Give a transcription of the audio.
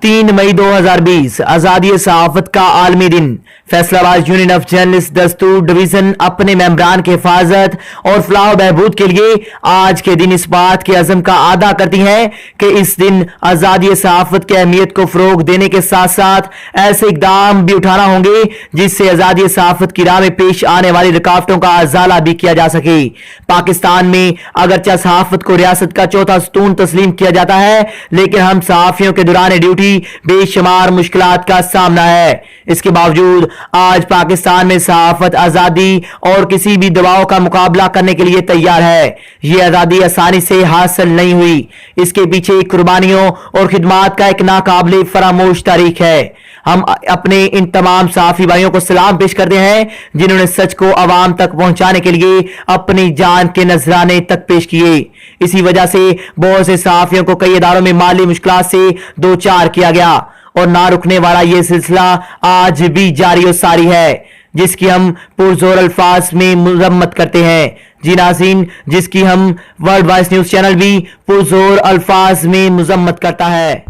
3 मई 2020 आजादी सहाफत का आलमी दिन। फैसलाबाद यूनियन ऑफ जर्नलिस्ट दस्तूर डिवीजन अपने मेंबरान की हिफाजत और फलाह बहबूद के लिए आज के दिन इस बात के अज़म का अदा करती है कि इस दिन आजादी सहाफत की अहमियत को फरोग देने के साथ साथ ऐसे इकदाम भी उठाना होंगे जिससे आजादी सहाफत की राह में पेश आने वाली रुकावटों का अजाला भी किया जा सके। पाकिस्तान में अगरचे सहाफत को रियासत का चौथा सतून तस्लीम किया जाता है, लेकिन हम सहाफियों के दौरान ड्यूटी बेशुमार मुश्किलात का सामना है। इसके बावजूद आज पाकिस्तान में सहाफत आजादी और किसी भी दबाव का मुकाबला करने के लिए तैयार है। ये आजादी आसानी से हासिल नहीं हुई, इसके पीछे कुर्बानियों और खिदमात का एक नाकाबिले फरामोश तारीख है। हम अपने इन तमाम सहाफी भाइयों को सलाम पेश करते हैं जिन्होंने सच को आवाम तक पहुंचाने के लिए अपनी जान के नजराने तक पेश किए। इसी वजह से बहुत से सहाफियों को कई इदारों में माली मुश्किलात से दो चार किया गया और ना रुकने वाला ये सिलसिला आज भी जारी और सारी है, जिसकी हम पुरजोर अल्फाज में मजम्मत करते हैं। जी नाज़रीन, जिसकी हम वर्ल्ड वॉइस न्यूज चैनल भी पुरजोर अल्फाज में मजम्मत करता है।